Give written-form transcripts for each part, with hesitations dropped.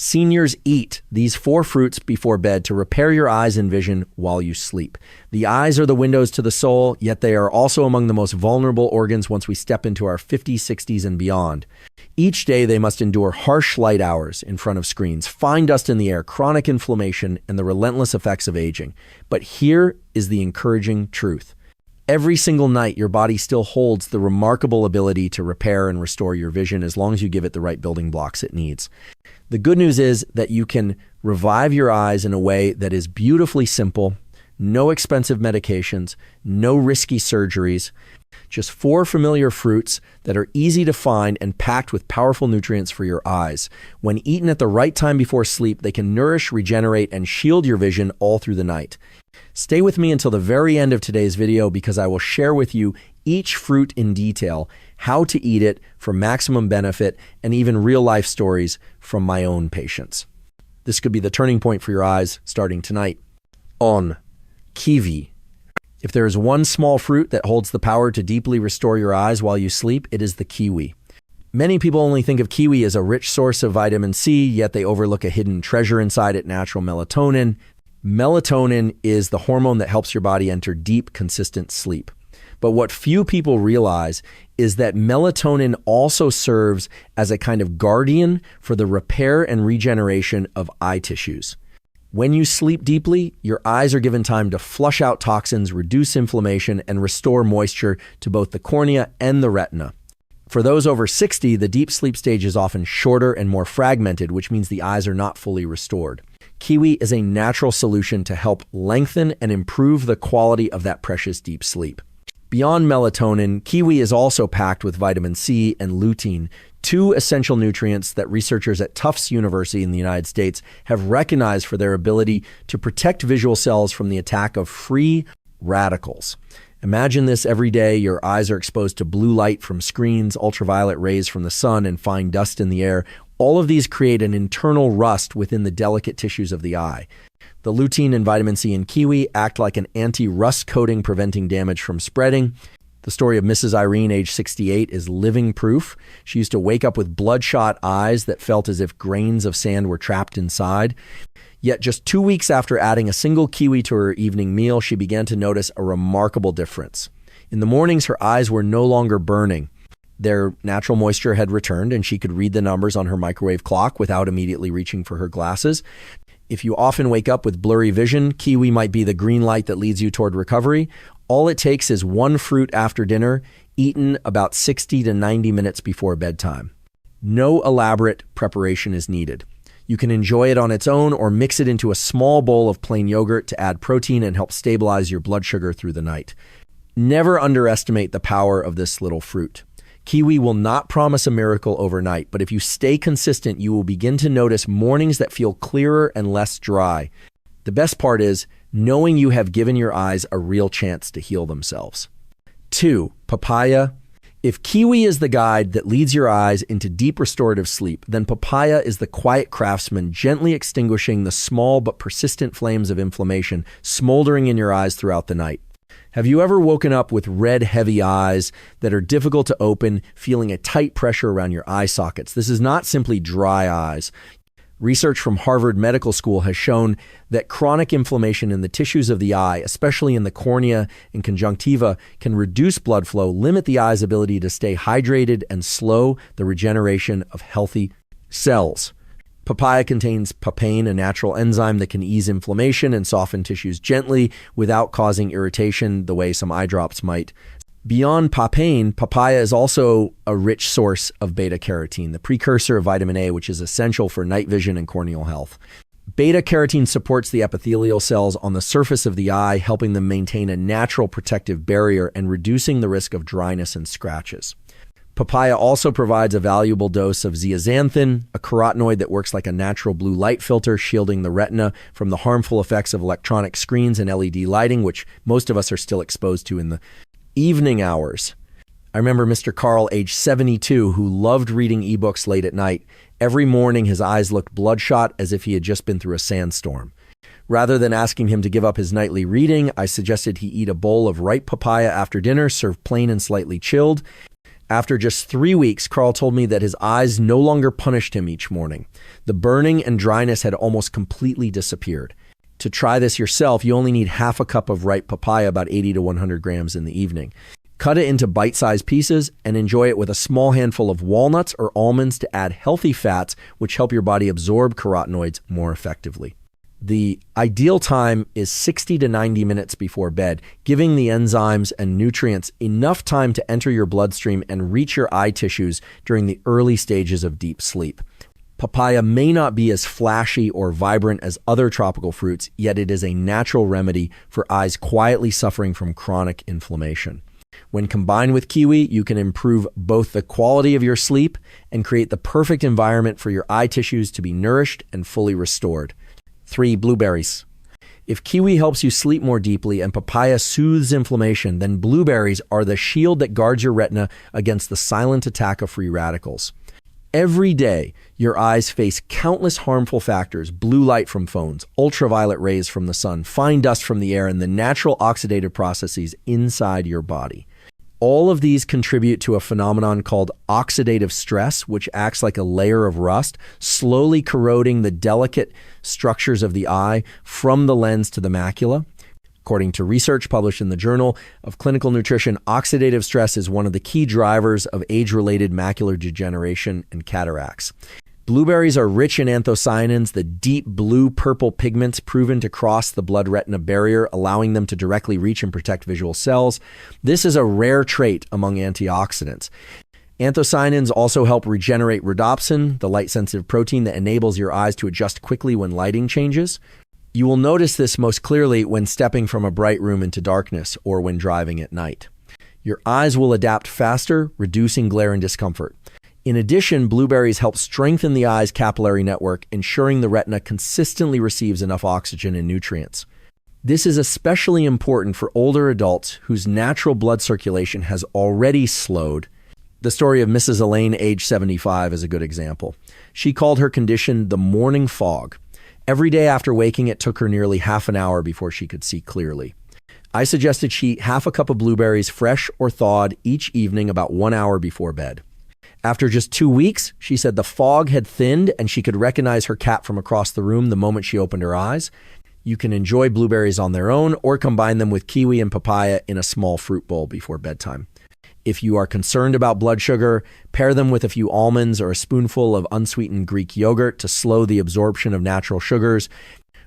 Seniors eat these 4 fruits before bed to repair your eyes and vision while you sleep. The eyes are the windows to the soul, yet they are also among the most vulnerable organs once we step into our 50s, 60s, and beyond. Each day they must endure harsh light hours in front of screens, fine dust in the air, chronic inflammation, and the relentless effects of aging. But here is the encouraging truth. Every single night, your body still holds the remarkable ability to repair and restore your vision as long as you give it the right building blocks it needs. The good news is that you can revive your eyes in a way that is beautifully simple, no expensive medications, no risky surgeries, just 4 familiar fruits that are easy to find and packed with powerful nutrients for your eyes. When eaten at the right time before sleep, they can nourish, regenerate, and shield your vision all through the night. Stay with me until the very end of today's video because I will share with you each fruit in detail, how to eat it for maximum benefit, and even real-life stories from my own patients. This could be the turning point for your eyes starting tonight. On kiwi. If there is one small fruit that holds the power to deeply restore your eyes while you sleep, it is the kiwi. Many people only think of kiwi as a rich source of vitamin C, yet they overlook a hidden treasure inside it, natural melatonin. Melatonin is the hormone that helps your body enter deep, consistent sleep. But what few people realize is that melatonin also serves as a kind of guardian for the repair and regeneration of eye tissues. When you sleep deeply, your eyes are given time to flush out toxins, reduce inflammation, and restore moisture to both the cornea and the retina. For those over 60, the deep sleep stage is often shorter and more fragmented, which means the eyes are not fully restored. Kiwi is a natural solution to help lengthen and improve the quality of that precious deep sleep. Beyond melatonin, kiwi is also packed with vitamin C and lutein, 2 essential nutrients that researchers at Tufts University in the United States have recognized for their ability to protect visual cells from the attack of free radicals. Imagine this every day. Your eyes are exposed to blue light from screens, ultraviolet rays from the sun, and fine dust in the air. All of these create an internal rust within the delicate tissues of the eye. The lutein and vitamin C in kiwi act like an anti-rust coating, preventing damage from spreading. The story of Mrs. Irene, age 68, is living proof. She used to wake up with bloodshot eyes that felt as if grains of sand were trapped inside. Yet just 2 weeks after adding a single kiwi to her evening meal, she began to notice a remarkable difference. In the mornings, her eyes were no longer burning. Their natural moisture had returned, and she could read the numbers on her microwave clock without immediately reaching for her glasses. If you often wake up with blurry vision, kiwi might be the green light that leads you toward recovery. All it takes is 1 fruit after dinner, eaten about 60 to 90 minutes before bedtime. No elaborate preparation is needed. You can enjoy it on its own or mix it into a small bowl of plain yogurt to add protein and help stabilize your blood sugar through the night. Never underestimate the power of this little fruit. Kiwi will not promise a miracle overnight, but if you stay consistent, you will begin to notice mornings that feel clearer and less dry. The best part is knowing you have given your eyes a real chance to heal themselves. 2, papaya. If kiwi is the guide that leads your eyes into deep restorative sleep, then papaya is the quiet craftsman gently extinguishing the small but persistent flames of inflammation smoldering in your eyes throughout the night. Have you ever woken up with red, heavy eyes that are difficult to open, feeling a tight pressure around your eye sockets? This is not simply dry eyes. Research from Harvard Medical School has shown that chronic inflammation in the tissues of the eye, especially in the cornea and conjunctiva, can reduce blood flow, limit the eye's ability to stay hydrated, and slow the regeneration of healthy cells. Papaya contains papain, a natural enzyme that can ease inflammation and soften tissues gently without causing irritation the way some eye drops might. Beyond papain, papaya is also a rich source of beta-carotene, the precursor of vitamin A, which is essential for night vision and corneal health. Beta-carotene supports the epithelial cells on the surface of the eye, helping them maintain a natural protective barrier and reducing the risk of dryness and scratches. Papaya also provides a valuable dose of zeaxanthin, a carotenoid that works like a natural blue light filter, shielding the retina from the harmful effects of electronic screens and LED lighting, which most of us are still exposed to in the evening hours. I remember Mr. Carl, age 72, who loved reading ebooks late at night. Every morning, his eyes looked bloodshot as if he had just been through a sandstorm. Rather than asking him to give up his nightly reading, I suggested he eat a bowl of ripe papaya after dinner, served plain and slightly chilled. After just 3 weeks, Carl told me that his eyes no longer punished him each morning. The burning and dryness had almost completely disappeared. To try this yourself, you only need half a cup of ripe papaya, about 80 to 100 grams in the evening. Cut it into bite-sized pieces and enjoy it with a small handful of walnuts or almonds to add healthy fats, which help your body absorb carotenoids more effectively. The ideal time is 60 to 90 minutes before bed, giving the enzymes and nutrients enough time to enter your bloodstream and reach your eye tissues during the early stages of deep sleep. Papaya may not be as flashy or vibrant as other tropical fruits, yet it is a natural remedy for eyes quietly suffering from chronic inflammation. When combined with kiwi, you can improve both the quality of your sleep and create the perfect environment for your eye tissues to be nourished and fully restored. 3. Blueberries. If kiwi helps you sleep more deeply and papaya soothes inflammation, then blueberries are the shield that guards your retina against the silent attack of free radicals. Every day, your eyes face countless harmful factors: blue light from phones, ultraviolet rays from the sun, fine dust from the air, and the natural oxidative processes inside your body. All of these contribute to a phenomenon called oxidative stress, which acts like a layer of rust, slowly corroding the delicate structures of the eye from the lens to the macula. According to research published in the Journal of Clinical Nutrition, oxidative stress is one of the key drivers of age-related macular degeneration and cataracts. Blueberries are rich in anthocyanins, the deep blue-purple pigments proven to cross the blood-retina barrier, allowing them to directly reach and protect visual cells. This is a rare trait among antioxidants. Anthocyanins also help regenerate rhodopsin, the light-sensitive protein that enables your eyes to adjust quickly when lighting changes. You will notice this most clearly when stepping from a bright room into darkness or when driving at night. Your eyes will adapt faster, reducing glare and discomfort. In addition, blueberries help strengthen the eye's capillary network, ensuring the retina consistently receives enough oxygen and nutrients. This is especially important for older adults whose natural blood circulation has already slowed. The story of Mrs. Elaine, age 75, is a good example. She called her condition the morning fog. Every day after waking, it took her nearly half an hour before she could see clearly. I suggested she eat half a cup of blueberries, fresh or thawed, each evening about 1 hour before bed. After just 2 weeks, she said the fog had thinned and she could recognize her cat from across the room the moment she opened her eyes. You can enjoy blueberries on their own or combine them with kiwi and papaya in a small fruit bowl before bedtime. If you are concerned about blood sugar, pair them with a few almonds or a spoonful of unsweetened Greek yogurt to slow the absorption of natural sugars.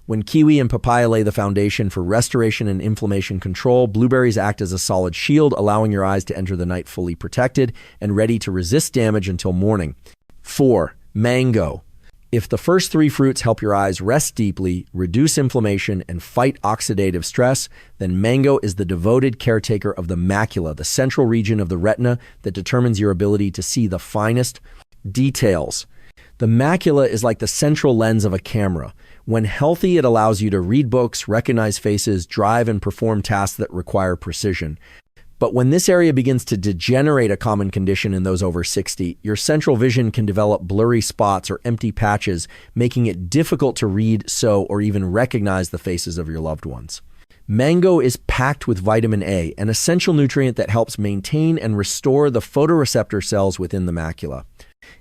When kiwi and papaya lay the foundation for restoration and inflammation control, blueberries act as a solid shield, allowing your eyes to enter the night fully protected and ready to resist damage until morning. 4. Mango. If the first 3 fruits help your eyes rest deeply, reduce inflammation, and fight oxidative stress, then mango is the devoted caretaker of the macula, the central region of the retina that determines your ability to see the finest details. The macula is like the central lens of a camera. When healthy, it allows you to read books, recognize faces, drive, and perform tasks that require precision. But when this area begins to degenerate, a common condition in those over 60, your central vision can develop blurry spots or empty patches, making it difficult to read, sew, or even recognize the faces of your loved ones. Mango is packed with vitamin A, an essential nutrient that helps maintain and restore the photoreceptor cells within the macula.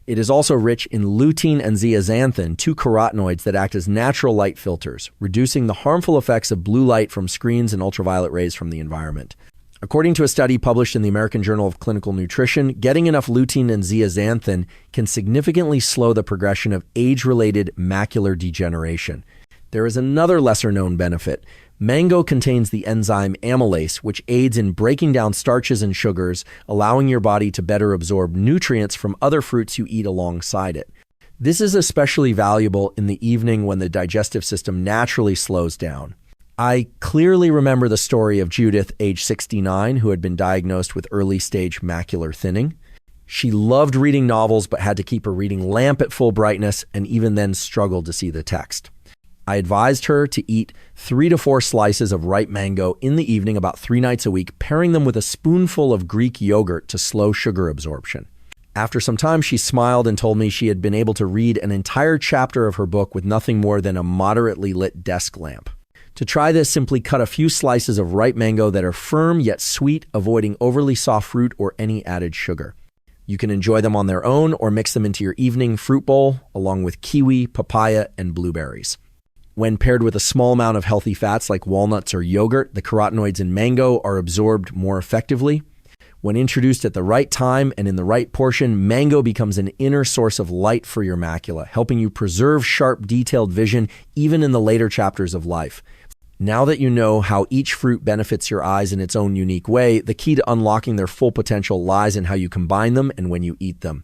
It is also rich in lutein and zeaxanthin, 2 carotenoids that act as natural light filters, reducing the harmful effects of blue light from screens and ultraviolet rays from the environment. According to a study published in the American Journal of Clinical Nutrition, getting enough lutein and zeaxanthin can significantly slow the progression of age-related macular degeneration. There is another lesser-known benefit. Mango contains the enzyme amylase, which aids in breaking down starches and sugars, allowing your body to better absorb nutrients from other fruits you eat alongside it. This is especially valuable in the evening when the digestive system naturally slows down. I clearly remember the story of Judith, age 69, who had been diagnosed with early-stage macular thinning. She loved reading novels but had to keep her reading lamp at full brightness and even then struggled to see the text. I advised her to eat 3 to 4 slices of ripe mango in the evening about 3 nights a week, pairing them with a spoonful of Greek yogurt to slow sugar absorption. After some time, she smiled and told me she had been able to read an entire chapter of her book with nothing more than a moderately lit desk lamp. To try this, simply cut a few slices of ripe mango that are firm yet sweet, avoiding overly soft fruit or any added sugar. You can enjoy them on their own or mix them into your evening fruit bowl along with kiwi, papaya, and blueberries. When paired with a small amount of healthy fats like walnuts or yogurt, the carotenoids in mango are absorbed more effectively. When introduced at the right time and in the right portion, mango becomes an inner source of light for your macula, helping you preserve sharp, detailed vision even in the later chapters of life. Now that you know how each fruit benefits your eyes in its own unique way, the key to unlocking their full potential lies in how you combine them and when you eat them.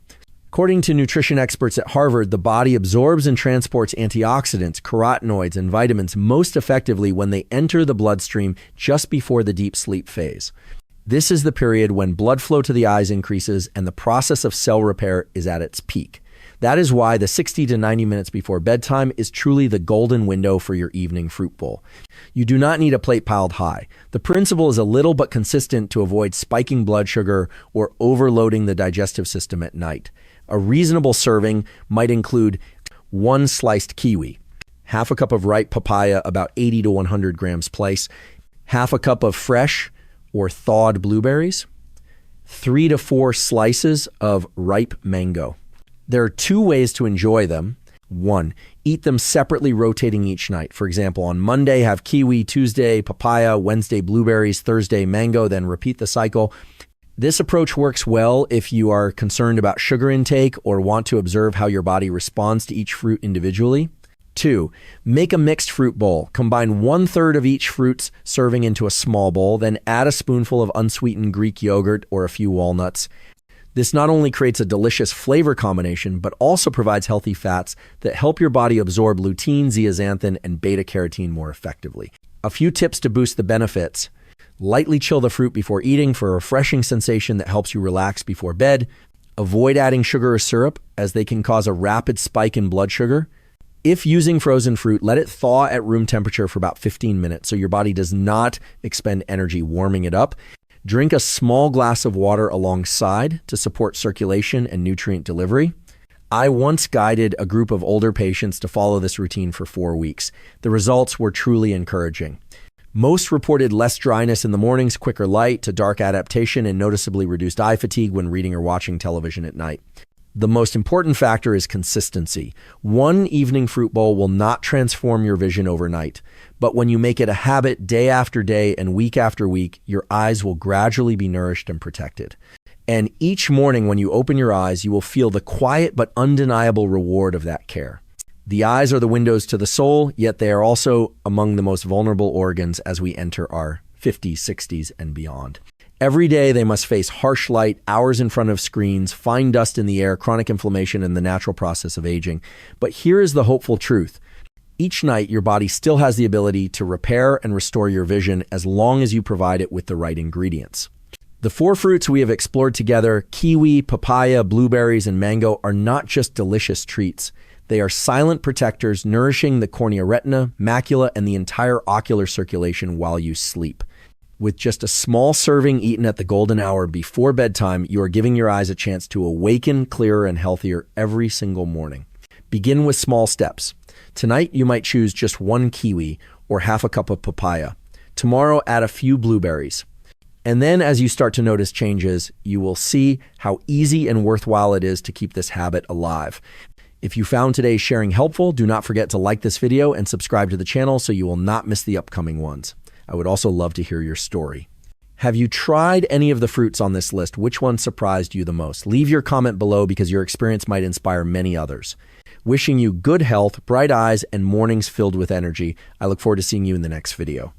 According to nutrition experts at Harvard, the body absorbs and transports antioxidants, carotenoids, and vitamins most effectively when they enter the bloodstream just before the deep sleep phase. This is the period when blood flow to the eyes increases and the process of cell repair is at its peak. That is why the 60 to 90 minutes before bedtime is truly the golden window for your evening fruit bowl. You do not need a plate piled high. The principle is a little but consistent to avoid spiking blood sugar or overloading the digestive system at night. A reasonable serving might include 1 sliced kiwi, half a cup of ripe papaya, about 80 to 100 grams place, half a cup of fresh or thawed blueberries, 3 to 4 slices of ripe mango. There are 2 ways to enjoy them. 1, eat them separately, rotating each night. For example, on Monday, have kiwi, Tuesday, papaya, Wednesday, blueberries, Thursday, mango, then repeat the cycle. This approach works well if you are concerned about sugar intake or want to observe how your body responds to each fruit individually. 2, make a mixed fruit bowl. Combine 1/3 of each fruit's serving into a small bowl, then add a spoonful of unsweetened Greek yogurt or a few walnuts. This not only creates a delicious flavor combination, but also provides healthy fats that help your body absorb lutein, zeaxanthin, and beta-carotene more effectively. A few tips to boost the benefits. Lightly chill the fruit before eating for a refreshing sensation that helps you relax before bed. Avoid adding sugar or syrup, as they can cause a rapid spike in blood sugar. If using frozen fruit, let it thaw at room temperature for about 15 minutes so your body does not expend energy warming it up. Drink a small glass of water alongside to support circulation and nutrient delivery. I once guided a group of older patients to follow this routine for 4 weeks. The results were truly encouraging. Most reported less dryness in the mornings, quicker light to dark adaptation, and noticeably reduced eye fatigue when reading or watching television at night. The most important factor is consistency. 1 evening fruit bowl will not transform your vision overnight, but when you make it a habit day after day and week after week, your eyes will gradually be nourished and protected. And each morning when you open your eyes, you will feel the quiet but undeniable reward of that care. The eyes are the windows to the soul, yet they are also among the most vulnerable organs as we enter our 50s, 60s, and beyond. Every day they must face harsh light, hours in front of screens, fine dust in the air, chronic inflammation, and the natural process of aging. But here is the hopeful truth. Each night, your body still has the ability to repair and restore your vision as long as you provide it with the right ingredients. The 4 fruits we have explored together, kiwi, papaya, blueberries, and mango, are not just delicious treats. They are silent protectors nourishing the cornea, retina, macula, and the entire ocular circulation while you sleep. With just a small serving eaten at the golden hour before bedtime, you are giving your eyes a chance to awaken clearer and healthier every single morning. Begin with small steps. Tonight, you might choose just 1 kiwi or half a cup of papaya. Tomorrow, add a few blueberries. And then as you start to notice changes, you will see how easy and worthwhile it is to keep this habit alive. If you found today's sharing helpful, do not forget to like this video and subscribe to the channel so you will not miss the upcoming ones. I would also love to hear your story. Have you tried any of the fruits on this list? Which one surprised you the most? Leave your comment below because your experience might inspire many others. Wishing you good health, bright eyes, and mornings filled with energy. I look forward to seeing you in the next video.